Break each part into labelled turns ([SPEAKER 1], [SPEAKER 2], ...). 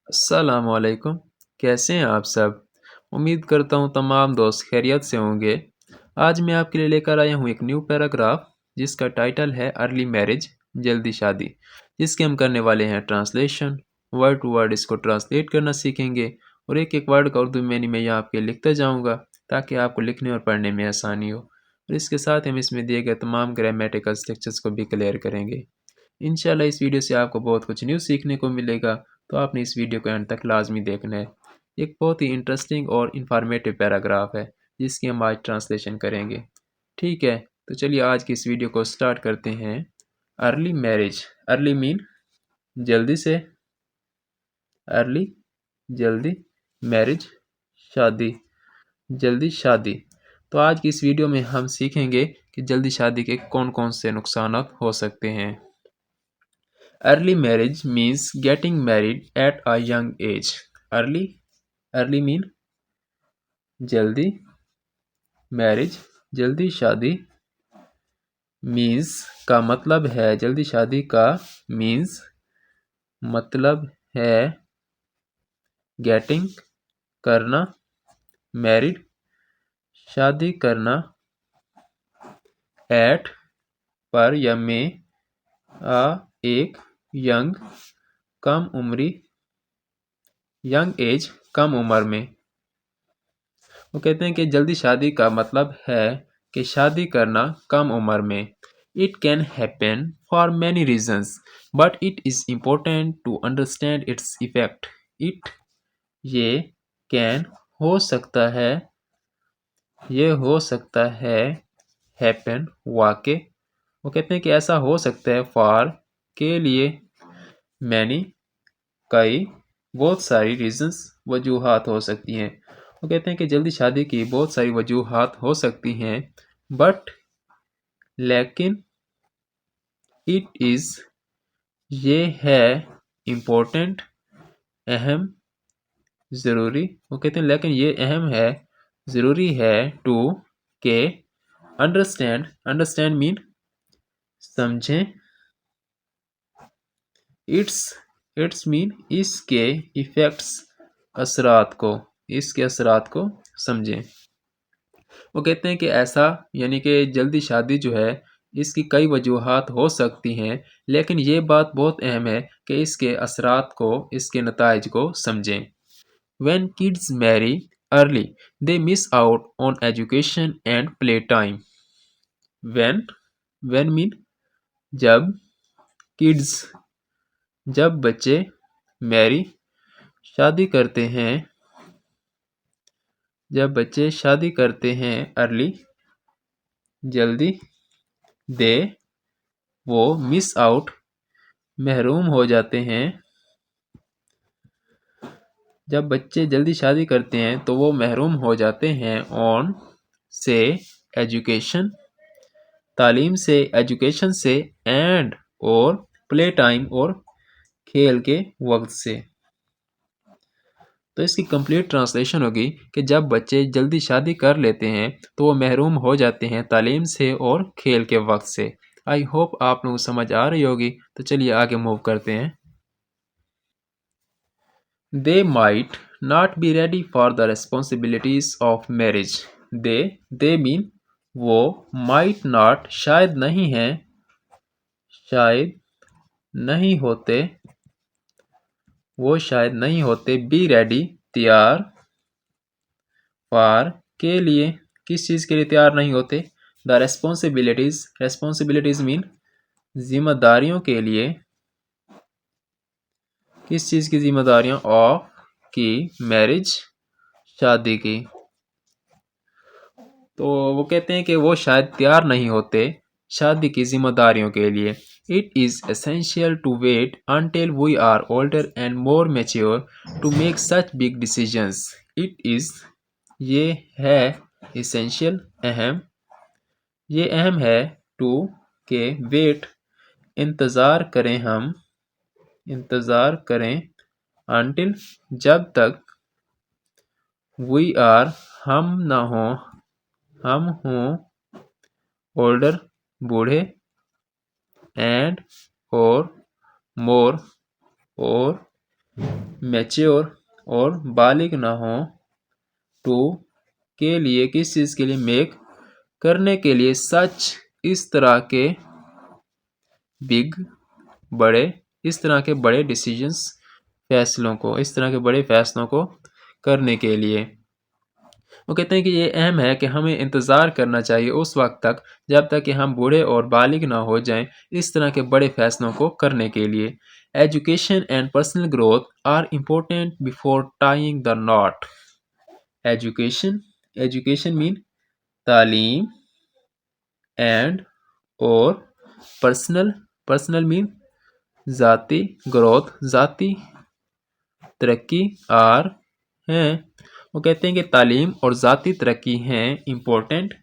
[SPEAKER 1] अस्सलाम वालेकुम। कैसे हैं आप सब? उम्मीद करता हूँ तमाम दोस्त खैरियत से होंगे। आज मैं आपके लिए लेकर आया हूँ एक न्यू पैराग्राफ जिसका टाइटल है अर्ली मैरिज, जल्दी शादी, जिसके हम करने वाले हैं ट्रांसलेशन। वर्ड टू वर्ड इसको ट्रांसलेट करना सीखेंगे और एक एक वर्ड का उर्दू में मैं यहाँ आपके लिखता जाऊँगा ताकि आपको लिखने और पढ़ने में आसानी हो। और इसके साथ हम इसमें दिए गए तमाम ग्रामेटिकल स्ट्रक्चर्स को भी क्लियर करेंगे। इंशाल्लाह इस वीडियो से आपको बहुत कुछ न्यू सीखने को मिलेगा, तो आपने इस वीडियो को एंड तक लाजमी देखना है। एक बहुत ही इंटरेस्टिंग और इंफॉर्मेटिव पैराग्राफ है जिसकी हम आज ट्रांसलेशन करेंगे। ठीक है, तो चलिए आज की इस वीडियो को स्टार्ट करते हैं। अर्ली मैरिज, अर्ली मीन जल्दी से, अर्ली जल्दी, मैरिज शादी, जल्दी शादी। तो आज की इस वीडियो में हम सीखेंगे कि जल्दी शादी के कौन कौन से नुकसान हो सकते हैं। Early marriage means getting married at a young age. Early mean जल्दी, marriage जल्दी शादी, means का मतलब है जल्दी शादी का means मतलब है getting करना, married शादी करना, at पर या में, a एक, young कम उम्री, young age कम उम्र में। वो कहते हैं कि जल्दी शादी का मतलब है कि शादी करना कम उम्र में। It can happen for many reasons but it is important to understand its effect. It ये कैन हो सकता है, ये हो सकता है, हैपन वाक़े। वो कहते हैं कि ऐसा हो सकता है फॉर के लिए, मैनी कई, बहुत सारी रीजन्स वजूहात हो सकती हैं। वो कहते हैं कि जल्दी शादी की बहुत सारी वजूहात हो सकती हैं, बट लेकिन इट इज़ ये है इम्पोर्टेंट अहम ज़रूरी। वो कहते हैं लेकिन ये अहम है, ज़रूरी है, टू के, अंडरस्टैंड, अंडरस्टैंड मीन समझें, इट्स मीन इसके, इफ़ेक्ट्स असरात को, इसके असरात को समझें। वो कहते हैं कि ऐसा यानी कि जल्दी शादी जो है इसकी कई वजूहात हो सकती हैं, लेकिन ये बात बहुत अहम है कि इसके असरात को, इसके नताइज को समझें। When kids marry early, they miss out on education and playtime. When mean जब, kids जब बच्चे, marry शादी करते हैं, जब बच्चे शादी करते हैं, early जल्दी, they वो मिस आउट महरूम हो जाते हैं, जब बच्चे जल्दी शादी करते हैं तो वो महरूम हो जाते हैं, ऑन से एजुकेशन तालीम से, एजुकेशन से, एंड और प्ले टाइम और खेल के वक्त से। तो इसकी कंप्लीट ट्रांसलेशन होगी कि जब बच्चे जल्दी शादी कर लेते हैं तो वो महरूम हो जाते हैं तालीम से और खेल के वक्त से। आई होप आप लोगों को समझ आ रही होगी। तो चलिए आगे मूव करते हैं। They might not be ready for the responsibilities of marriage. They mean वो, might not शायद नहीं है, शायद नहीं होते, वो शायद नहीं होते, be ready तैयार, for के लिए, किस चीज़ के लिए तैयार नहीं होते, the responsibilities mean जिम्मेदारियों के लिए, किस चीज़ की जिम्मेदारियाँ, ऑफ की, मैरिज शादी की। तो वो कहते हैं कि वो शायद तैयार नहीं होते शादी की जिम्मेदारियों के लिए। It is essential to wait until we are older and more mature to make such big decisions. It is ये है, एसेंशियल अहम, ये अहम है, टू के, वेट इंतज़ार करें हम, इंतज़ार करें, until जब तक, वी आर हम ना हों, हम हों, ओल्डर बूढ़े, एंड और, मोर और, میچیور اور بالغ نہ ہوں ٹو کے لیے کس چیز کے لیے میک کرنے کے لیے سچ اس طرح کے بڑے ڈیسیجنس اس طرح کے بڑے فیصلوں کو کرنے کے لیے وہ کہتے ہیں کہ یہ اہم ہے کہ ہمیں انتظار کرنا چاہیے اس وقت تک جب تک کہ ہم بوڑھے اور بالغ نہ ہو جائیں اس طرح کے بڑے فیصلوں کو کرنے کے لیے education and personal growth are important before tying the knot education مین تعلیم اینڈ اور پرسنل مین ذاتی گروتھ ذاتی ترقی آر ہیں وہ کہتے ہیں کہ تعلیم اور ذاتی ترقی ہیں امپورٹنٹ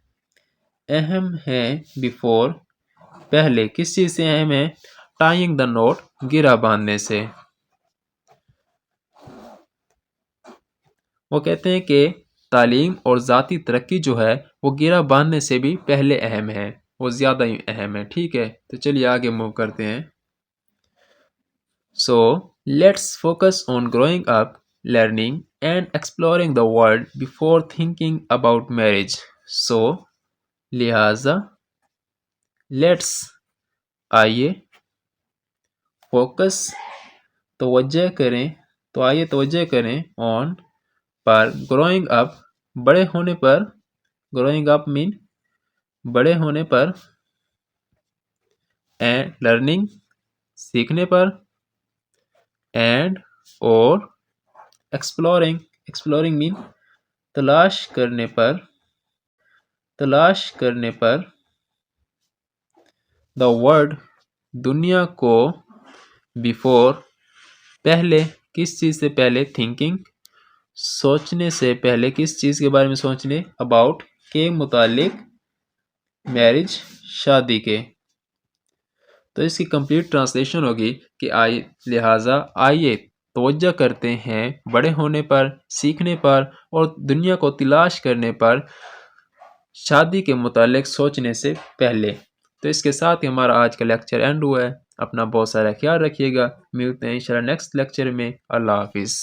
[SPEAKER 1] اہم ہیں بیفور پہلے کس چیز سے اہم ہے ٹائنگ دا نوٹ گرہ باندھنے سے وہ کہتے ہیں کہ تعلیم اور ذاتی ترقی جو ہے وہ گرہ باندھنے سے بھی پہلے اہم ہے وہ زیادہ ہی اہم ہے ٹھیک ہے تو چلیے آگے موو کرتے ہیں so let's focus on growing up learning and exploring the world before thinking about marriage. So, لہذا لیٹس آئیے فوکس توجہ کریں آن پر گروئنگ اپ بڑے ہونے پر گروئنگ اپ مین بڑے ہونے پر اینڈ لرننگ سیکھنے پر اینڈ اور ایکسپلورنگ مین تلاش کرنے پر دا ورلڈ دنیا کو بیفور پہلے کس چیز سے پہلے تھنکنگ سوچنے سے پہلے کس چیز کے بارے میں سوچنے اباؤٹ کے متعلق میرج شادی کے تو اس کی کمپلیٹ ٹرانسلیشن ہوگی کہ لہٰذا آئیے توجہ کرتے ہیں بڑے ہونے پر سیکھنے پر اور دنیا کو تلاش کرنے پر شادی کے متعلق سوچنے سے پہلے تو اس کے ساتھ ہی ہمارا آج کا لیکچر اینڈ ہوا ہے اپنا بہت سارا خیال رکھیے گا ملتے ہیں انشاءاللہ نیکسٹ لیکچر میں اللہ حافظ